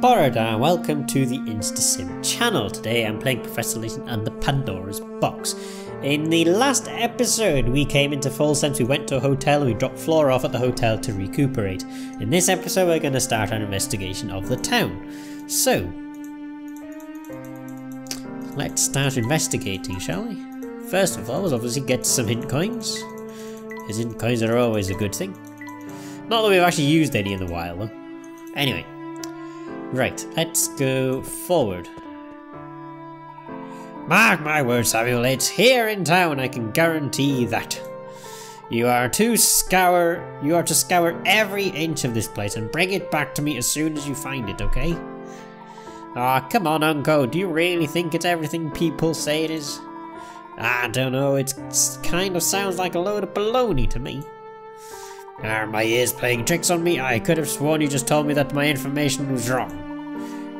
Pandora and welcome to the InstaSim channel. Today I'm playing Professor Layton and the Pandora's box. In the last episode we came into Full Sense, we went to a hotel, we dropped Flora off at the hotel to recuperate. In this episode we're going to start an investigation of the town. So, let's start investigating, shall we? First of all, we'll obviously get some hint coins. Because hint coins are always a good thing. Not that we've actually used any in a while though. Anyway. Right, let's go forward. Mark my words, Samuel, it's here in town, I can guarantee that. You are to scour every inch of this place and bring it back to me as soon as you find it, okay? Ah, come on, Uncle, do you really think it's everything people say it is? I don't know, it kind of sounds like a load of baloney to me. Are my ears playing tricks on me? I could have sworn you just told me that my information was wrong.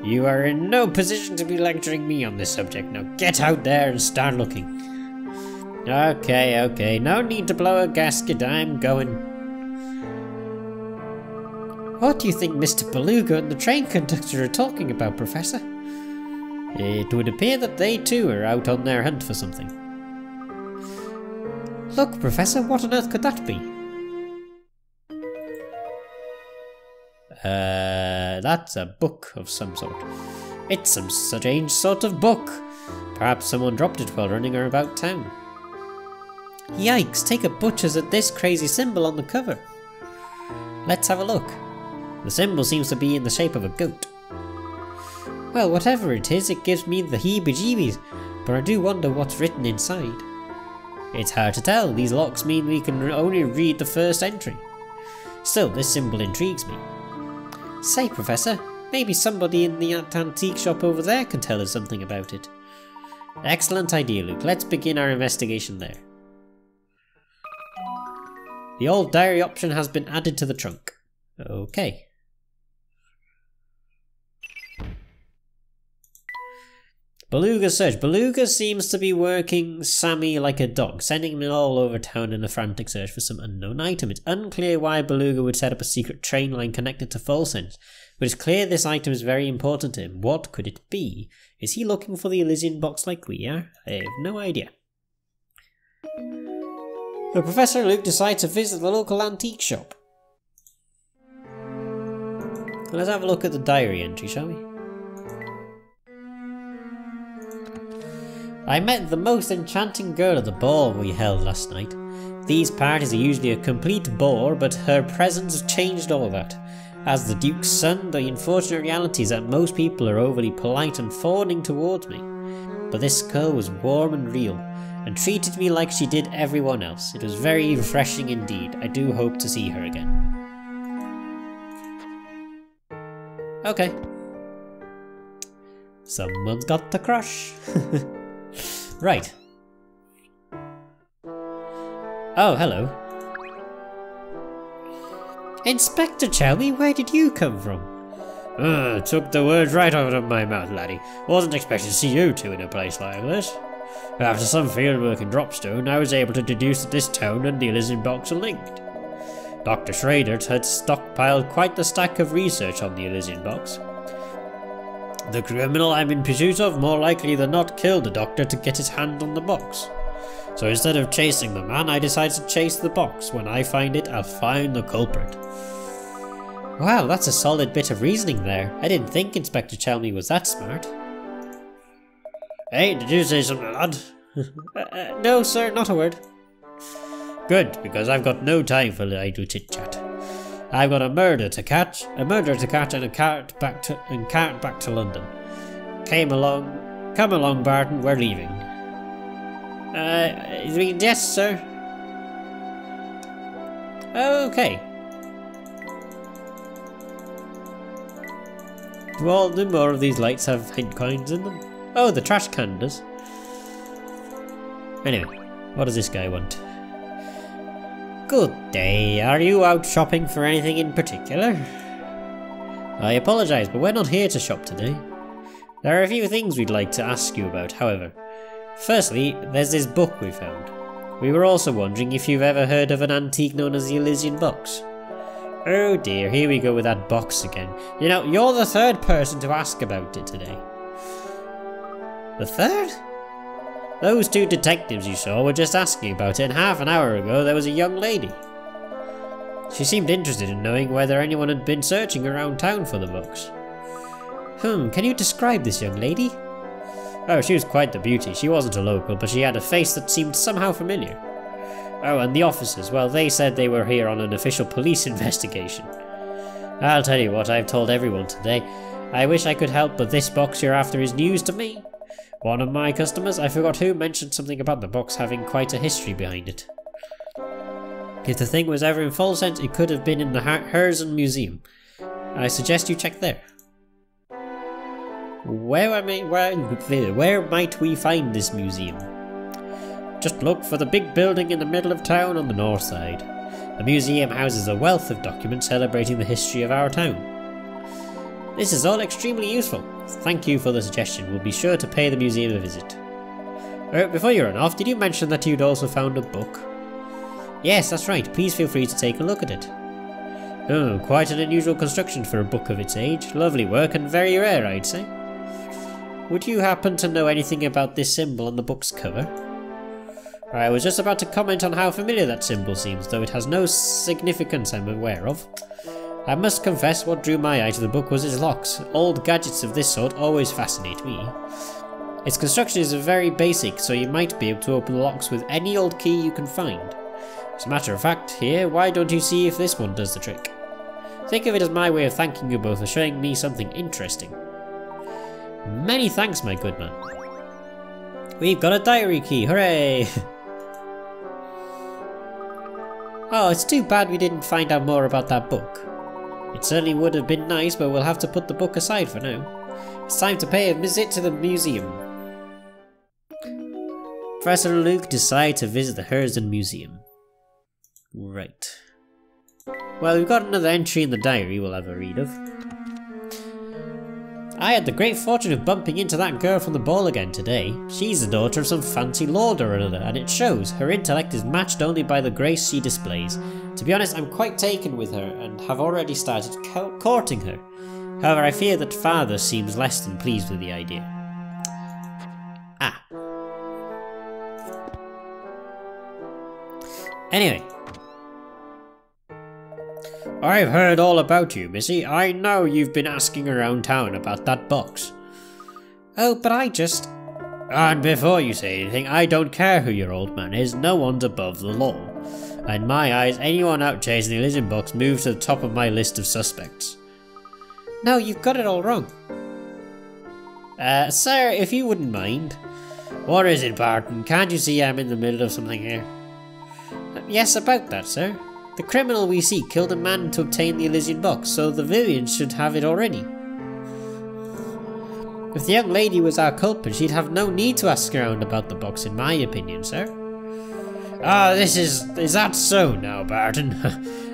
You are in no position to be lecturing me on this subject. Now get out there and start looking. Okay, no need to blow a gasket, I'm going. What do you think Mr. Beluga and the train conductor are talking about, Professor? It would appear that they too are out on their hunt for something. Look, Professor, what on earth could that be? That's a book of some sort. It's some strange sort of book. Perhaps someone dropped it while running about town. Yikes, take a butcher's at this crazy symbol on the cover. Let's have a look. The symbol seems to be in the shape of a goat. Well, whatever it is, it gives me the heebie-jeebies, but I do wonder what's written inside. It's hard to tell, these locks mean we can only read the first entry. Still, this symbol intrigues me. Say, Professor, maybe somebody in the antique shop over there can tell us something about it. Excellent idea, Luke. Let's begin our investigation there. The old diary option has been added to the trunk. Okay. Beluga search. Beluga seems to be working Sammy like a dog, sending him all over town in a frantic search for some unknown item. It's unclear why Beluga would set up a secret train line connected to Full Sense, but it's clear this item is very important to him. What could it be? Is he looking for the Elysian box like we are? I have no idea. The Professor and Luke decide to visit the local antique shop. Let's have a look at the diary entry, shall we? I met the most enchanting girl at the ball we held last night. These parties are usually a complete bore, but her presence has changed all that. As the Duke's son, the unfortunate reality is that most people are overly polite and fawning towards me. But this girl was warm and real, and treated me like she did everyone else. It was very refreshing indeed. I do hope to see her again. Okay. Someone's got the crush. Right. Oh, hello. Inspector Chelmy, where did you come from? Took the words right out of my mouth, laddie. Wasn't expecting to see you two in a place like this. After some fieldwork in Dropstone, I was able to deduce that this town and the Elysian box are linked. Dr. Schrader had stockpiled quite the stack of research on the Elysian box. The criminal I'm in pursuit of more likely than not killed the doctor to get his hand on the box. So instead of chasing the man, I decided to chase the box. When I find it, I'll find the culprit. Wow, that's a solid bit of reasoning there. I didn't think Inspector Chelmy was that smart. Hey, did you say something, lad? No, sir, not a word. Good, because I've got no time for idle chit-chat. I've got a murder to catch, and a cart back to London. Come along, Barton, we're leaving. Yes, sir. Okay. Do more of these lights have hint coins in them? Oh, the trash can does. Anyway, what does this guy want? Good day, are you out shopping for anything in particular? I apologise, but we're not here to shop today. There are a few things we'd like to ask you about, however. Firstly, there's this book we found. We were also wondering if you've ever heard of an antique known as the Elysian box. Oh dear, here we go with that box again. You know, you're the third person to ask about it today. The third? Those two detectives you saw were just asking about it, and half an hour ago there was a young lady. She seemed interested in knowing whether anyone had been searching around town for the books. Can you describe this young lady? Oh, she was quite the beauty. She wasn't a local, but she had a face that seemed somehow familiar. Oh, and the officers, well, they said they were here on an official police investigation. I'll tell you what, I've told everyone today. I wish I could help, but this box you're after is news to me. One of my customers, I forgot who, mentioned something about the box having quite a history behind it. If the thing was ever in full sense, it could have been in the Herzen Museum. I suggest you check there. Where might we find this museum? Just look for the big building in the middle of town on the north side. The museum houses a wealth of documents celebrating the history of our town. This is all extremely useful. Thank you for the suggestion. We'll be sure to pay the museum a visit. Before you run off, did you mention that you'd also found a book? Yes, that's right. Please feel free to take a look at it. Oh, quite an unusual construction for a book of its age. Lovely work and very rare, I'd say. Would you happen to know anything about this symbol on the book's cover? I was just about to comment on how familiar that symbol seems, though it has no significance I'm aware of. I must confess what drew my eye to the book was its locks. Old gadgets of this sort always fascinate me. Its construction is very basic, so you might be able to open the locks with any old key you can find. As a matter of fact, here, why don't you see if this one does the trick? Think of it as my way of thanking you both for showing me something interesting. Many thanks, my good man. We've got a diary key, hooray! Oh, it's too bad we didn't find out more about that book. It certainly would have been nice, but we'll have to put the book aside for now. It's time to pay a visit to the museum. Professor and Luke decide to visit the Herzen Museum. Right. Well, we've got another entry in the diary we'll have a read of. I had the great fortune of bumping into that girl from the ball again today. She's the daughter of some fancy lord or another, and it shows. Her intellect is matched only by the grace she displays. To be honest, I'm quite taken with her, and have already started courting her. However, I fear that father seems less than pleased with the idea. Anyway. I've heard all about you, Missy. I know you've been asking around town about that box. Oh, but I just... And before you say anything, I don't care who your old man is. No one's above the law. In my eyes, anyone out chasing the Elysian box moves to the top of my list of suspects. No, you've got it all wrong. Sir, if you wouldn't mind. What is it, Barton? Can't you see I'm in the middle of something here? Yes, about that, sir. The criminal we seek killed a man to obtain the Elysian box, so the villains should have it already. If the young lady was our culprit, she'd have no need to ask around about the box, in my opinion, sir. Ah, is that so now, Barton?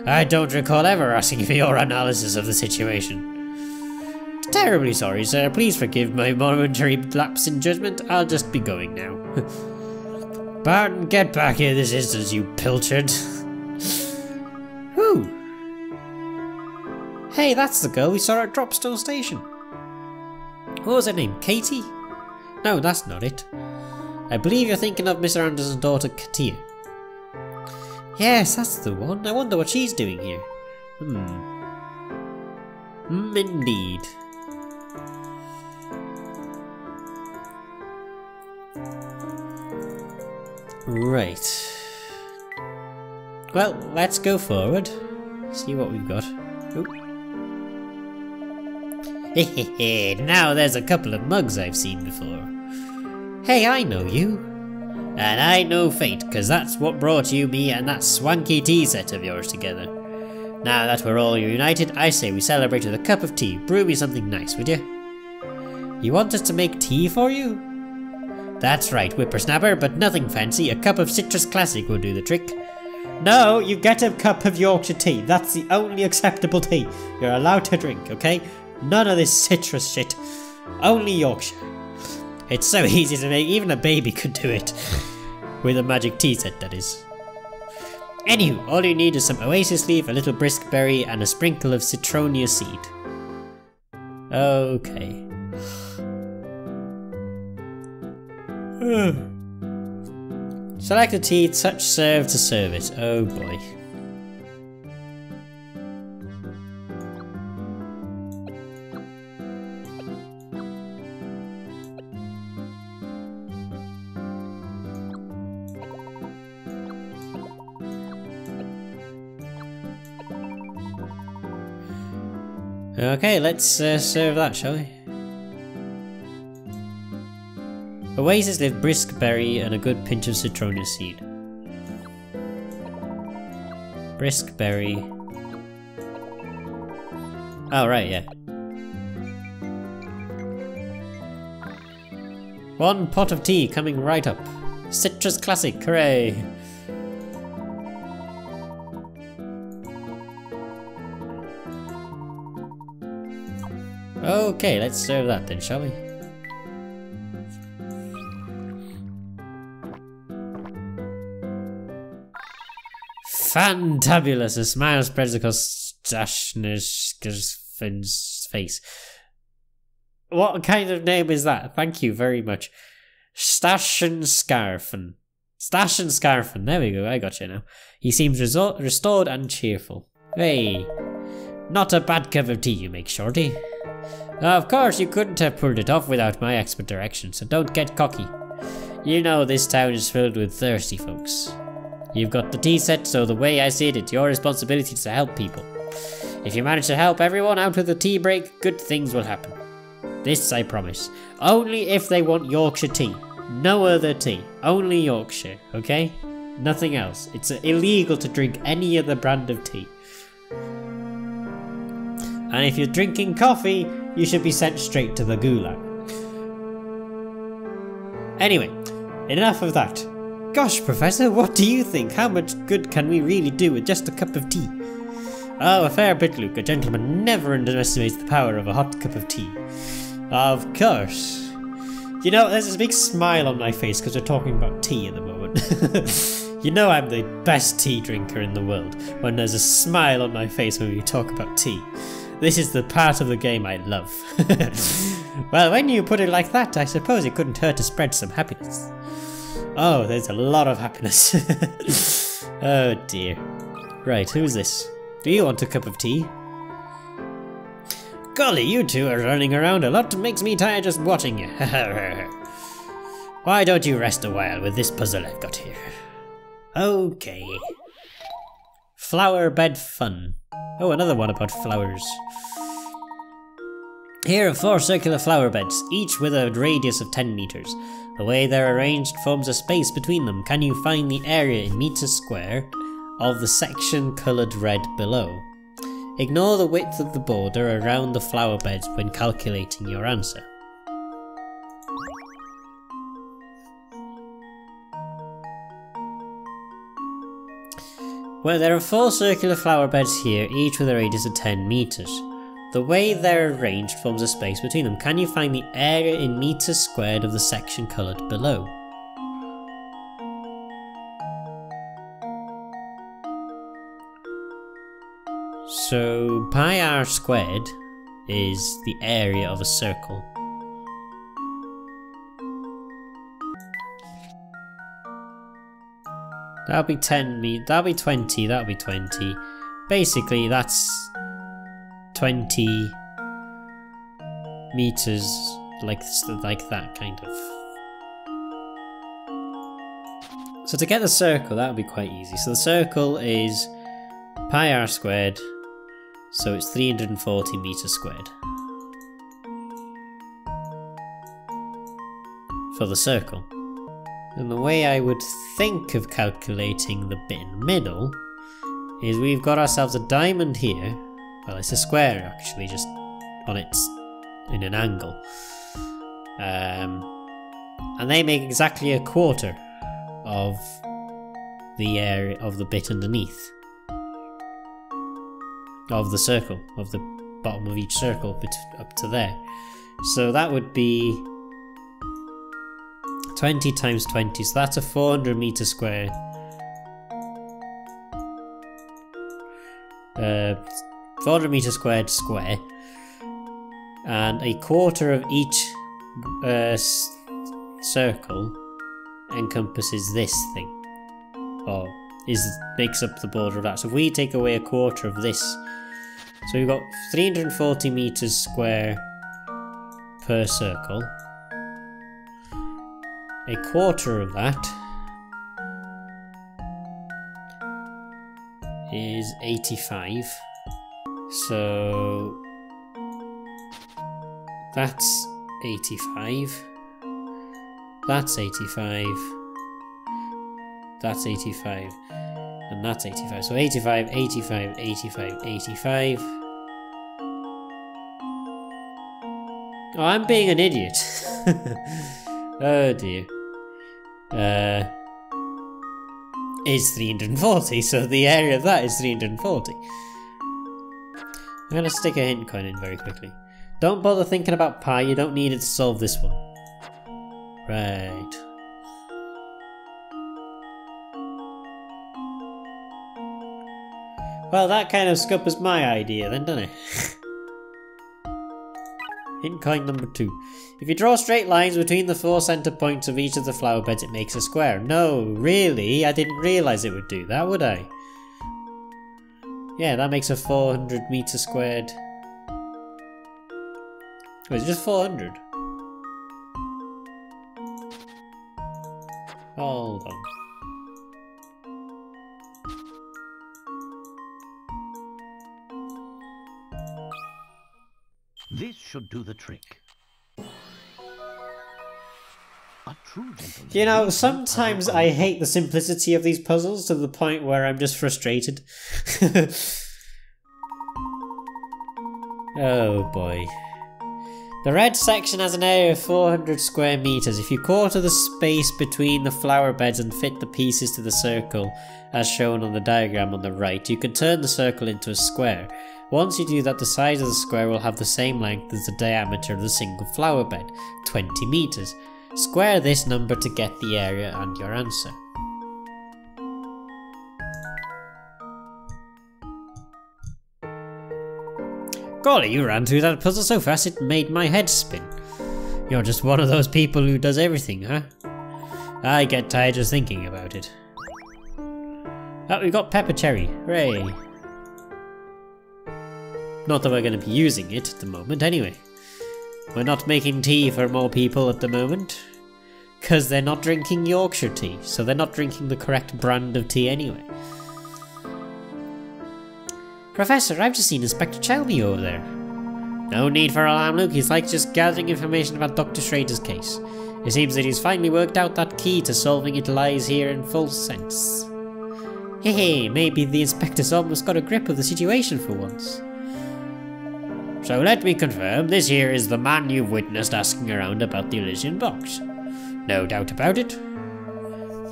I don't recall ever asking for your analysis of the situation. Terribly sorry, sir. Please forgive my momentary lapse in judgment. I'll just be going now. Barton, get back here this instant, you pilchard. Who? Hey, that's the girl we saw at Dropstone Station. What was her name? Katie? No, that's not it. I believe you're thinking of Mr. Anderson's daughter, Katia. Yes, that's the one. I wonder what she's doing here. Indeed. Right. Well, let's go forward. See what we've got. Hehehe, now there's a couple of mugs I've seen before. Hey, I know you. And I know fate, because that's what brought you, me, and that swanky tea set of yours together. Now that we're all united, I say we celebrate with a cup of tea. Brew me something nice, would you? You want us to make tea for you? That's right, whippersnapper, but nothing fancy. A cup of citrus classic will do the trick. No, you get a cup of Yorkshire tea. That's the only acceptable tea you're allowed to drink, okay? None of this citrus shit. Only Yorkshire. It's so easy to make, even a baby could do it. With a magic tea set, that is. Anywho, all you need is some oasis leaf, a little brisk berry, and a sprinkle of citronia seed. Okay. Select a tea, touch serve to serve it. Oh boy. Okay, let's serve that, shall we? Oasis leaf, brisk berry, and a good pinch of citronia seed. Brisk berry. Oh, right, yeah. 1 pot of tea coming right up. Citrus classic, hooray! Okay, let's serve that then, shall we? Fantabulous! A smile spreads across Stashner's face. What kind of name is that? Thank you very much. Stashen Scarfen. Stashen Scarfen. There we go, I got you now. He seems restored and cheerful. Hey, not a bad cup of tea you make, Shorty. Of course, you couldn't have pulled it off without my expert direction, so don't get cocky. You know this town is filled with thirsty folks. You've got the tea set, so the way I see it, it's your responsibility to help people. If you manage to help everyone out with the tea break, good things will happen. This I promise. Only if they want Yorkshire tea. No other tea. Only Yorkshire, okay? Nothing else. It's illegal to drink any other brand of tea. And if you're drinking coffee, you should be sent straight to the gulag. Anyway, enough of that. Gosh, Professor, what do you think? How much good can we really do with just a cup of tea? Oh, a fair bit, Luke. A gentleman never underestimates the power of a hot cup of tea. Of course. You know, there's this big smile on my face because we're talking about tea at the moment. You know I'm the best tea drinker in the world when there's a smile on my face when we talk about tea. This is the part of the game I love. Well, when you put it like that, I suppose it couldn't hurt to spread some happiness. Oh, there's a lot of happiness. Oh dear. Right, who's this? Do you want a cup of tea? Golly, you two are running around a lot. Makes me tired just watching you. Why don't you rest a while with this puzzle I've got here? Okay. Flower bed fun. Oh, another one about flowers. Here are 4 circular flower beds, each with a radius of 10 meters. The way they're arranged forms a space between them. Can you find the area in meters square of the section coloured red below? Ignore the width of the border around the flower beds when calculating your answer. Well, there are 4 circular flower beds here, each with a radius of 10 meters. The way they're arranged forms a space between them. Can you find the area in meters squared of the section coloured below? So pi r squared is the area of a circle. That'll be 10 that'll be 20, that'll be 20. Basically that's 20 meters, like that kind of. So to get the circle, that would be quite easy. So the circle is pi r squared, so it's 340 meters squared for the circle. And the way I would think of calculating the bit in the middle is we've got ourselves a diamond here. Well, it's a square actually, just on its in an angle. And they make exactly a quarter of the area of the bit underneath. Of the circle, of the bottom of each circle up to there. So that would be 20 times 20, so that's a 400 meter square 400 meters squared square, and a quarter of each circle encompasses this thing, or makes up the border of that. So if we take away a quarter of this, so we've got 340 meters square per circle. A quarter of that is 85. So that's 85. That's 85. That's 85. And that's 85. So 85, 85, 85, 85. Oh, I'm being an idiot. Oh dear. Is 340, so the area of that is 340. I'm gonna stick a hint coin in very quickly. Don't bother thinking about pi, you don't need it to solve this one. Right. Well, that kind of scuppers my idea then, doesn't it? Hint coin number 2. If you draw straight lines between the 4 centre points of each of the flower beds, it makes a square. No, really? I didn't realise it would do that, would I? Yeah, that makes a 400 metre squared. Oh, is it just 400? Hold on. This should do the trick. You know, sometimes I hate the simplicity of these puzzles to the point where I'm just frustrated. Oh boy. The red section has an area of 400 square meters. If you quarter the space between the flower beds and fit the pieces to the circle, as shown on the diagram on the right, you can turn the circle into a square. Once you do that, the size of the square will have the same length as the diameter of the single flower bed, 20 meters. Square this number to get the area and your answer. Golly, you ran through that puzzle so fast it made my head spin. You're just one of those people who does everything, huh? I get tired just thinking about it. Oh, we've got pepper cherry. Hooray. Not that we're going to be using it at the moment, anyway. We're not making tea for more people at the moment. Because they're not drinking Yorkshire tea, so they're not drinking the correct brand of tea anyway. Professor, I've just seen Inspector Chelmy over there. No need for alarm, Luke. He's like just gathering information about Dr. Schrader's case. It seems that he's finally worked out that key to solving it lies here in full sense. Hey, maybe the inspector's almost got a grip of the situation for once. So let me confirm, this here is the man you've witnessed asking around about the Elysian box. No doubt about it.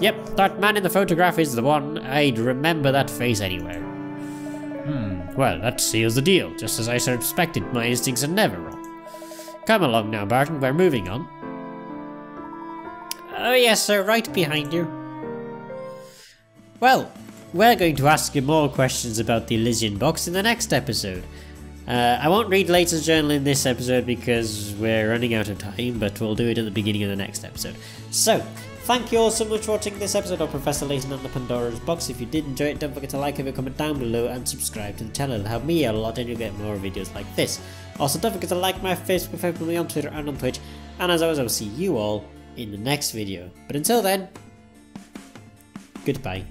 Yep, that man in the photograph is the one. I'd remember that face anywhere. Well, that seals the deal. Just as I suspected, my instincts are never wrong. Come along now, Barton, we're moving on. Oh yes, sir, right behind you. Well, we're going to ask you more questions about the Elysian box in the next episode. I won't read Layton's journal in this episode because we're running out of time, but we'll do it at the beginning of the next episode. So, thank you all so much for watching this episode of Professor Layton and the Pandora's Box. If you did enjoy it, don't forget to like it, comment down below, and subscribe to the channel. It'll help me out a lot and you'll get more videos like this. Also, don't forget to like my Facebook, follow me on Twitter and on Twitch. And as always, I will see you all in the next video. But until then, goodbye.